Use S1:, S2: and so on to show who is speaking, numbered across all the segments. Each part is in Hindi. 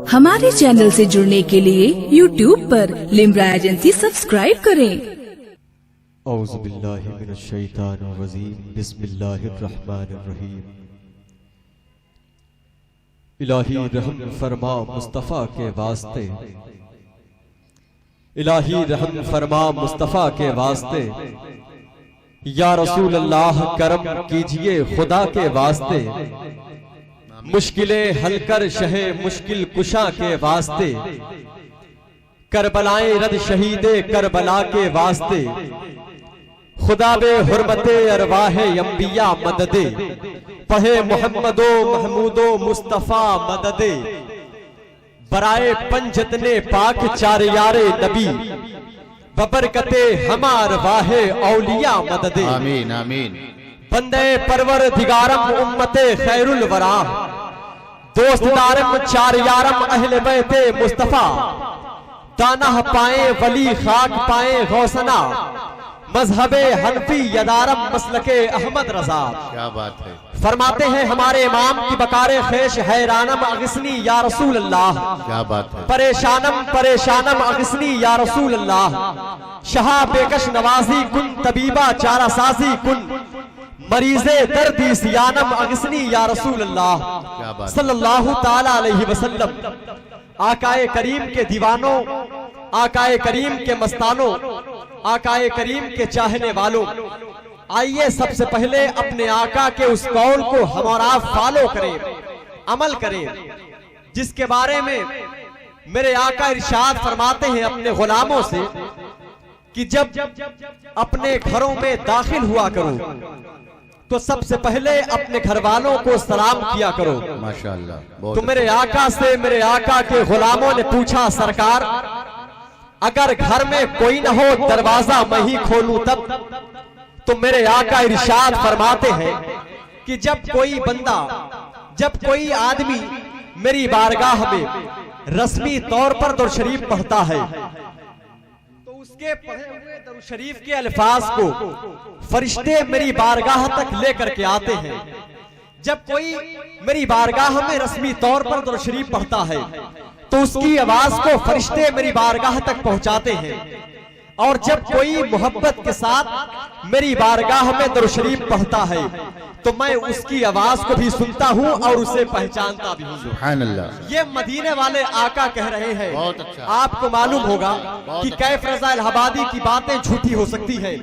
S1: हमारे चैनल से जुड़ने के लिए YouTube पर लिम्रा एजेंसी सब्सक्राइब करें।
S2: औज़ुबिल्लाहि मिनश्शैतानिर्रजीम, बिस्मिल्लाहिर्रहमानिर्रहीम। इलाही रहम फरमा मुस्तफ़ा के वास्ते, इलाही रहम फरमा मुस्तफ़ा के वास्ते, या रसूल अल्लाह करम कीजिए खुदा के वास्ते, मुश्किलें हल कर शहे मुश्किल कुशा के वास्ते, करबलाएं रद शहीदे करबला के वास्ते, खुदा बे हुर्मते अरवाहे अंबिया मददे, पढ़े मोहम्मदो महमूदो मुस्तफा मददे, बराए पंजतने पाक चार यारे नबी, बबरकते हमार वाहे औलिया मददे।
S3: आमीन आमीन।
S2: बंदे परवर दिगारम उम्मते खैरुल वरा, दोस्तदारम चार यारम अहले बैते मुस्तफा, दाना पाए वली खाक पाए गौसना, मजहबे हनफी यदारम मसलके अहमद रजा।
S3: क्या बात है।
S2: फरमाते हैं हमारे इमाम की बकारे खेश हैरानम अगस्नी या रसूल अल्लाह,
S3: क्या बात है।
S2: परेशानम परेशानम अगस्नी या रसूल अल्लाह, शहा बेकश नवाजी कुन तबीबा चारा साजी कुन, मरीजे दर्दी सियानम अगस्नी या रसूल अल्लाह सल्लल्लाहु ताला अलैहि वसल्लम। आकाए करीम के दीवानों, आकाए करीम के मस्तानों, आकाए करीम के चाहने वालों, आइए सबसे पहले अपने आका के उस कौल को हमारा फॉलो करें, अमल करें, जिसके बारे में मेरे आका इरशाद फरमाते हैं अपने गुलामों से कि जब अपने घरों में दाखिल हुआ करो तो सबसे पहले अपने घर वालों को सलाम किया करो।
S3: माशाअल्लाह।
S2: तो मेरे आका से मेरे आका के गुलामों ने पूछा, सरकार अगर घर में कोई न हो दरवाजा मैं ही खोलूं तब? तो मेरे आका इरशाद फरमाते हैं कि जब कोई बंदा, जब कोई आदमी मेरी बारगाह में रस्मी तौर पर दुरूद शरीफ पढ़ता है तो उसके पढ़े हुए दुरूद शरीफ के अल्फाज को फरिश्ते मेरी बारगाह तक लेकर के आते हैं। जब कोई मेरी बारगाह में रस्मी तौर पर दुरूद शरीफ पढ़ता है तो उसकी आवाज को फरिश्ते मेरी बारगाह तक पहुंचाते हैं, और जब कोई मोहब्बत के साथ मेरी बारगाह में दुरूद शरीफ पढ़ता है तो मैं उसकी आवाज को भी सुनता हूं और उसे पहचानता भी हूं।
S3: सुभान अल्लाह।
S2: ये मदीने वाले आका कह रहे हैं।
S3: बहुत अच्छा।
S2: आपको मालूम होगा कि कैफ रज़ा इलाहाबादी की बातें झूठी हो सकती है,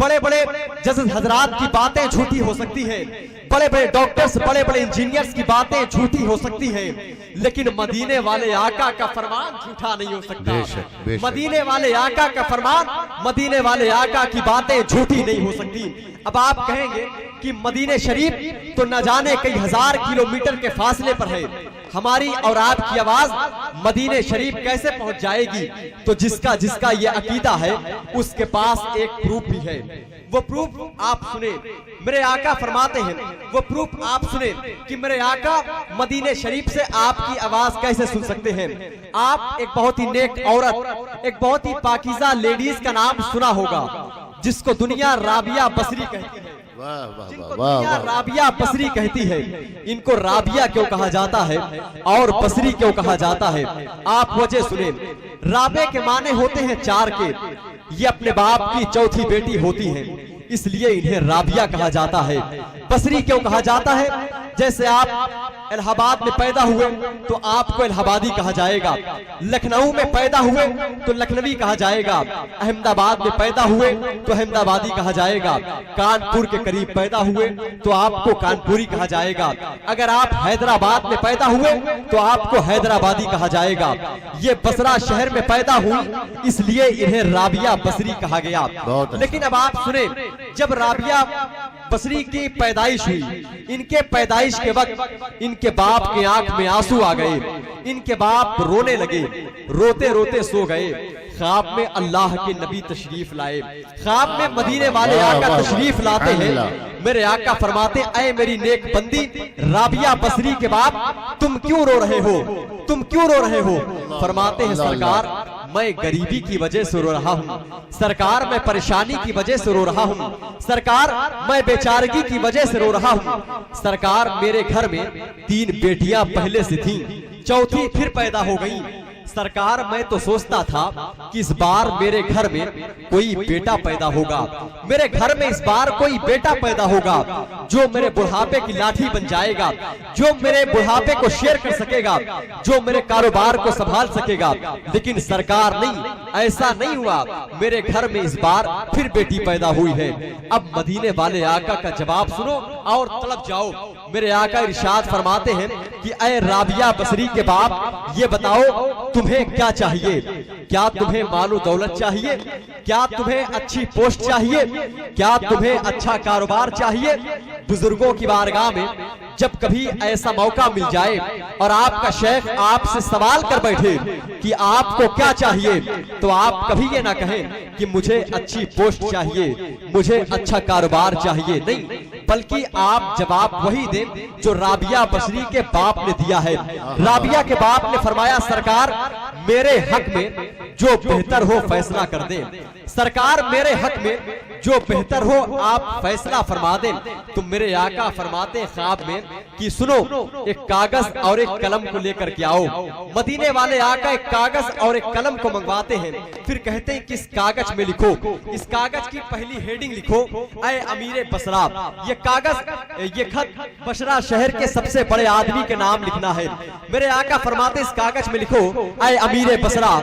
S2: बड़े बड़े जज हजरात की बातें झूठी हो सकती है, बड़े बड़े डॉक्टर्स, बड़े बड़े इंजीनियर्स की बातें झूठी हो सकती है, लेकिन मदीने वाले आका का फरमान झूठा नहीं हो सकता।
S3: बेशक, बेशक।
S2: मदीने वाले आका का फरमान, मदीने वाले आका की बातें झूठी नहीं हो सकती। अब आप कहेंगे कि मदीने शरीफ तो न जाने कई हजार किलोमीटर के फासले पर है, हमारी और आपकी आवाज मदीने शरीफ कैसे पहुंच जाएगी? तो जिसका जिसका ये अकीदा है उसके पास एक प्रूफ भी है। वो प्रूफ आप सुने, मेरे आका फरमाते हैं, वो प्रूफ आप सुने कि मेरे आका मदीने शरीफ से आपकी आवाज कैसे सुन सकते हैं। आप एक बहुत ही नेक औरत, एक बहुत ही पाकीज़ा लेडीज का नाम सुना होगा जिसको दुनिया राबिया बसरी कहती है। दुनिया राबिया बसरी कहती है। इनको राबिया क्यों कहा जाता है और बसरी क्यों कहा जाता है, आप वजह सुने। राबे के माने होते हैं चार के, ये अपने बाप की चौथी बेटी होती हैं, इसलिए इन्हें राबिया कहा जाता है। बसरी क्यों कहा जाता है? जैसे आप इलाहाबाद में पैदा हुए तो आपको इलाहाबादी कहा जाएगा, लखनऊ में पैदा हुए तो लखनवी कहा जाएगा, अहमदाबाद में पैदा हुए तो अहमदाबादी कहा जाएगा, कानपुर के करीब पैदा हुए तो आपको कानपुरी कहा जाएगा, अगर आप हैदराबाद में पैदा हुए तो आपको हैदराबादी कहा जाएगा। ये बसरा शहर में पैदा हुई इसलिए इन्हें राबिया बसरी कहा गया। लेकिन अब आप सुने, जब राबिया बसरी की पैदाइश हुई, इनके पैदाइश के वक्त इनके बाप के आंख में आंसू आ गए, इनके बाप रोने लगे, रोते रोते सो गए। ख्वाब में अल्लाह के नबी तशरीफ लाए, ख्वाब में मदीने वाले आका तशरीफ लाते हैं। मेरे आका फरमाते, ऐ मेरी नेक बंदी राबिया बसरी के बाप, तुम क्यों रो रहे हो, तुम क्यों रो रहे हो? फरमाते हैं, सरकार मैं गरीबी की वजह से रो रहा हूँ, सरकार मैं परेशानी की वजह से रो रहा हूँ, सरकार मैं बेचारगी की वजह से रो रहा हूँ, सरकार मेरे घर में 3 बेटियां पहले से थीं, चौथी फिर पैदा हो गई, सरकार मैं तो सोचता था कि इस बार मेरे घर में कोई बेटा पैदा होगा, मेरे घर में इस बार कोई बेटा पैदा होगा जो मेरे बुढ़ापे की लाठी बन जाएगा, जो मेरे बुढ़ापे को शेयर कर सकेगा, जो मेरे कारोबार को संभाल सकेगा। लेकिन सरकार नहीं, ऐसा नहीं हुआ, मेरे घर में इस बार फिर बेटी पैदा हुई है। अब मदीने वाले आका का जवाब सुनो और तड़प जाओ। मेरे आका इरशाद फरमाते हैं कि ऐ राबिया बसरी के बाप, ये बताओ तुम्हें क्या चाहिए? क्या तुम्हें मालो दौलत चाहिए? क्या तुम्हें अच्छी पोस्ट चाहिए? क्या तुम्हें अच्छा कारोबार चाहिए? बुजुर्गों की बारगाह में जब कभी ऐसा मौका मिल जाए और आपका शेख आपसे सवाल कर बैठे कि आपको क्या चाहिए, तो आप कभी ये ना कहें कि मुझे अच्छी पोस्ट चाहिए, मुझे अच्छा कारोबार चाहिए, नहीं, बल्कि आप जवाब वही दें जो राबिया बसरी के बाप ने दिया है। राबिया के बाप ने फरमाया, सरकार मेरे हक में जो बेहतर हो फैसला कर दें, सरकार मेरे हक में जो बेहतर हो आप फैसला फरमा दें। तो मेरे आका फरमाते ख्वाब में कि सुनो, एक कागज और एक कलम को लेकर के आओ। मदीने वाले आका एक कागज और एक कलम को मंगवाते हैं, फिर कहते हैं कि इस कागज में लिखो, इस कागज की पहली हेडिंग लिखो, ऐ अमीर बसरा। ये कागज, ये खत बसरा शहर के सबसे बड़े आदमी के नाम लिखना है। मेरे आका फरमाते इस कागज में लिखो, ऐ अमीर बसरा,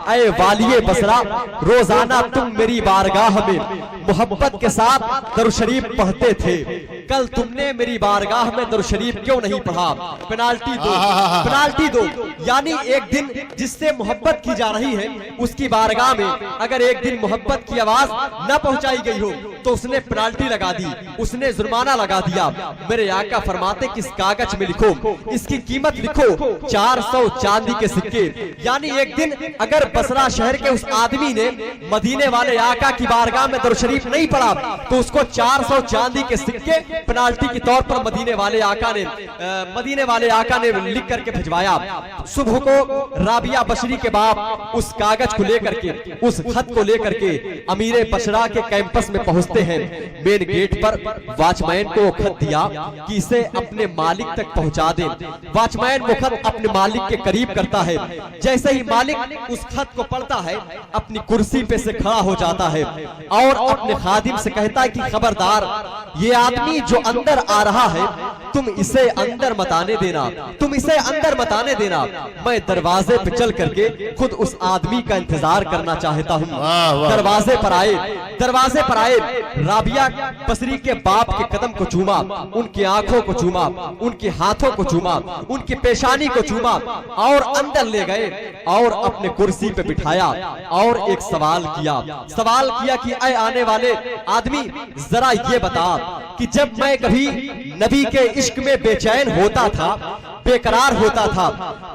S2: ऐ वालिये बसरा, रोजाना तुम मेरी बारगाह में मोहब्बत के साथ दरूद शरीफ पढ़ते थे, कल तुमने मेरी बारगाह में दरूद शरीफ क्यों नहीं पढ़ा? पेनाल्टी दो, पेनाल्टी दो। यानी एक दिन जिससे मोहब्बत की जा रही है उसकी बारगाह में अगर एक दिन मोहब्बत की आवाज न पहुंचाई गई हो तो उसने पेनाल्टी लगा दी, उसने जुर्माना लगा दिया। मेरे आका फरमाते कि इस कागज में लिखो, इसकी कीमत लिखो 400 चांदी के सिक्के। यानी एक दिन अगर बसरा शहर के उस आदमी ने मदीने वाले आका की बारगाह में दरूद शरीफ नहीं पढ़ा तो उसको 400 चांदी के सिक्के पेनाल्टी के तौर पर मदीने वाले आका ने लिख करके भिजवाया। सुबह को राबिया बसरी के बाप उस कागज को लेकर के, उस खत को लेकर के अमीर बसरा के कैंपस में पहुंचते हैं। मेन गेट पर वॉचमैन को खत दिया कि इसे अपने मालिक तक पहुंचा दे। वॉचमैन वो खत अपने मालिक के करीब करता है। जैसे ही मालिक उस खत को पढ़ता है अपनी कुर्सी पे से खड़ा हो जाता है और अपने खादिम से कहता है कि खबरदार, ये आदमी जो अंदर आ रहा है तुम इसे अंदर मत आने देना, तुम इसे अंदर मत आने देना। मैं दरवाजे पे चल करके खुद उस आदमी का इंतजार करना चाहता हूँ। दरवाजे पर आए, दरवाजे पर आए, राबिया बसरी के बाप के कदम को चूमा, उनकी आंखों को चूमा, उनके हाथों को चूमा, उनकी पेशानी को चूमा और अंदर ले गए और अपने कुर्सी पे बिठाया और एक सवाल किया कि ऐ आने वाले आदमी, जरा ये बता कि जब मैं कभी नबी के इश्क में बेचैन होता था, बेकरार होता था,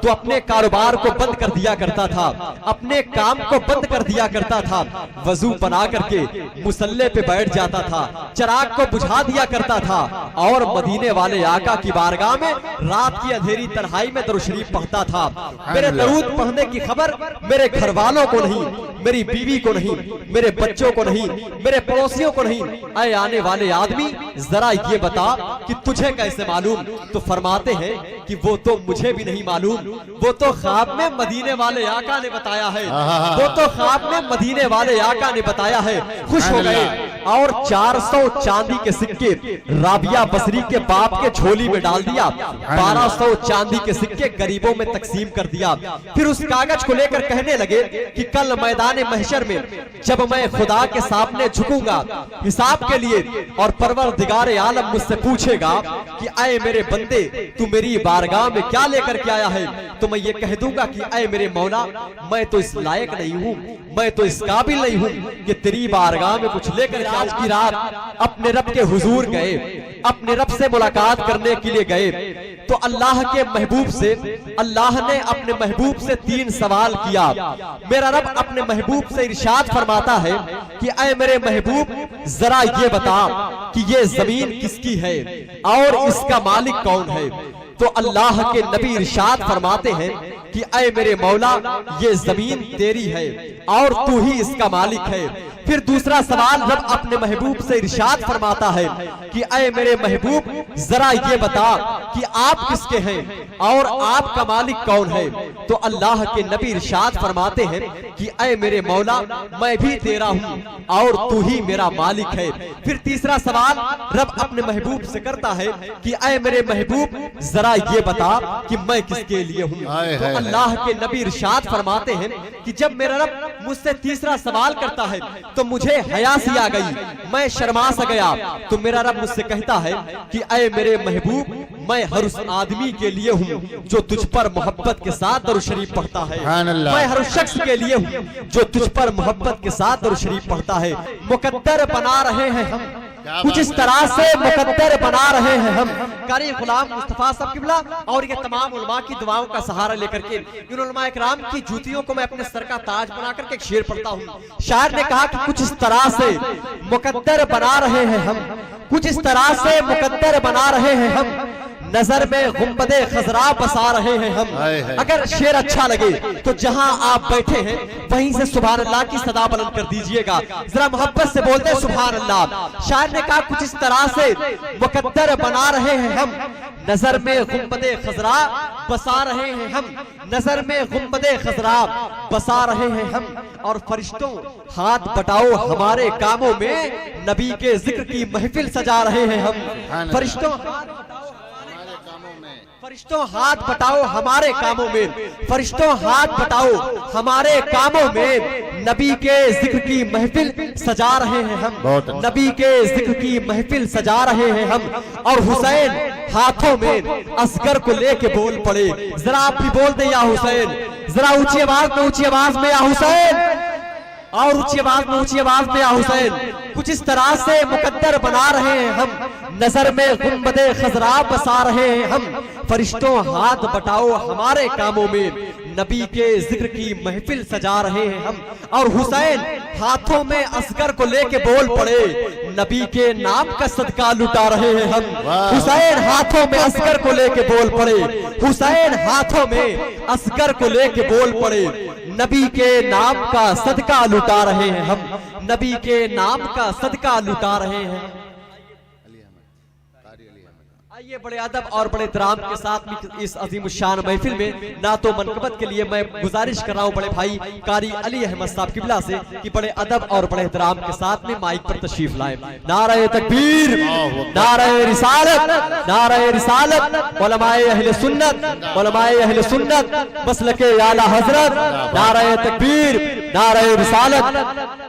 S2: तो अपने कारोबार को बंद कर दिया करता था, अपने काम को बंद कर दिया करता था, वजू बना करके मुसल्ले पे बैठ जाता था, चिराग को बुझा दिया करता था और मदीने वाले आका की बारगाह में रात की अंधेरी तन्हाई में दरूद शरीफ पढ़ता था। मेरे दरूद पढ़ने की खबर मेरे घर वालों को नहीं, मेरी बीवी को नहीं, मेरे बच्चों को नहीं, मेरे पड़ोसियों को नहीं। ऐ आने वाले आदमी, जरा ये बता कि तुझे कैसे मालूम? तो फरमाते हैं कि वो तो मुझे भी नहीं मालूम, वो तो ख्वाब में मदीने वाले आका ने बताया है, वो तो ख्वाब में मदीने वाले आका ने बताया है। खुश हो गए और 400 चांदी के सिक्के राबिया बसरी के बाप के झोली में डाल दिया, 1200 चांदी के सिक्के गरीबों में तकसीम कर दिया। फिर उस कागज को लेकर कहने लगे कि कल मैदान महशर में जब मैं खुदा के सामने झुकूंगा हिसाब के लिए और परवरदिगार आलम मुझसे पूछेगा कि ऐ मेरे बंदे, तू मेरी बारगाह में क्या लेकर के आया है, तो मैं ये कह दूंगा कि ऐ मेरे मौला, मैं तो इस लायक नहीं हूँ, मैं तो इस काबिल नहीं हूँ कि तेरी बारगाह में कुछ लेकर के। आज की रात अपने रब के हुजूर गए, अपने रब से मुलाकात करने के लिए गए, तो अल्लाह के महबूब से, अल्लाह ने अपने महबूब से 3 सवाल किया। मेरा रब अपने महबूब से इरशाद फरमाता है कि ऐ मेरे महबूब, जरा ये बता कि ये जमीन किसकी है और इसका मालिक कौन है। तो अल्लाह के नबी इरशाद फरमाते हैं कि ऐ मेरे मौला, ये जमीन तेरी है और तू ही इसका मालिक है। फिर दूसरा सवाल रब अपने महबूब से इरशाद फरमाता है कि ऐ मेरे महबूब, जरा ये बता कि आप किसके हैं और आपका मालिक कौन है। तो अल्लाह के नबी इरशाद फरमाते हैं कि ऐ मेरे मौला, मैं भी तेरा हूँ और तू ही मेरा मालिक है। फिर तीसरा सवाल रब अपने महबूब से करता है कि ऐ मेरे महबूब, जरा ये बता कि मैं किसके लिए हूँ। तो अल्लाह के नबी इरशाद फरमाते हैं कि जब मेरा रब मुझसे तीसरा सवाल करता है तो मुझे हया सी आ गई, मैं शर्मा सा गया। तो मेरा रब मुझसे कहता है कि ऐ मेरे महबूब, मैं हर उस आदमी के लिए हूँ जो तुझ पर मोहब्बत के साथ दरूद शरीफ पढ़ता है। मैं हर उस शख्स के लिए हूँ जो तुझ पर मोहब्बत के साथ दरूद शरीफ पढ़ता है। मुकद्दर बना रहे हैं हम, कुछ इस तरह से मुकद्दर बना रहे हैं हम। कारी गुलाम मुस्तफा साहब किबला और ये तमाम उलमा की दुआओं का सहारा लेकर के इन उलमा इकराम की जूतियों को मैं अपने सर का ताज बना करके एक शेर पढ़ता हूँ। शायर ने कहा कि कुछ इस तरह से मुकद्दर बना रहे हैं हम, कुछ इस तरह से मुकद्दर बना रहे हैं हम, नजर में गुंबदे खजरा बसा रहे हैं हम। अगर शेर अच्छा लगे तो जहां आप बैठे हैं वहीं से सुभान अल्लाह की सदा बुलंद कर दीजिएगा, जरा मोहब्बत से बोलते हैं सुभान अल्लाह। शायर ने कहा कुछ इस तरह से मुकद्दर बना रहे हैं हम, नजर में गुंबदे खजरा बसा रहे हैं हम, नजर में गुंबदे खजरा बसा रहे हैं हम। और फरिश्तों हाथ बटाओ हमारे कामों में, नबी के जिक्र की महफिल सजा रहे हैं हम। फरिश्तों हाथ बटाओ हमारे कामों में, फरिश्तों हाथ बटाओ हमारे कामों में, नबी के जिक्र की महफिल सजा रहे हैं हम, नबी के जिक्र की महफिल सजा रहे हैं हम। और हुसैन हाथों में असगर को लेके बोल पड़े, जरा आप भी बोल दे या हुसैन, जरा ऊंची आवाज में या हुसैन, और ऊंची आवाज में या हुसैन। कुछ इस तरह से मुकद्दर बना रहे हैं हम, नजर में गुंबदे खजरा बसा रहे हैं हम। फरिश्तों हाथ बटाओ हमारे कामों में, नबी के जिक्र की महफिल सजा रहे हैं हम। और हुसैन हाथों में असगर को लेके बोल पड़े, नबी के नाम का सदका लुटा रहे हैं हम। हुसैन हाथों में असगर को लेके बोल पड़े, हुसैन हाथों में असगर को लेके बोल पड़े, नबी के नाम का सदका लुटा रहे हैं हम, नबी के नाम का सदका लुटा रहे हैं। आइए बड़े अदब और बड़े इत्तराम के साथ इस अजीम शान महफिल में ना तो मनकबत के लिए मैं गुजारिश कर रहा हूँ बड़े भाई कारी अली अहमद साहब किबला से कि बड़े अदब और बड़े इत्तराम के साथ में माइक पर तशरीफ लाए। नारे तकबीर, नारे रिसालत, नारे रिसालत, उलमाए अहले सुन्नत, उलमाए अहले सुन्नत, मसलके आला हजरत, नारे तकबीर, नारे रिसालत।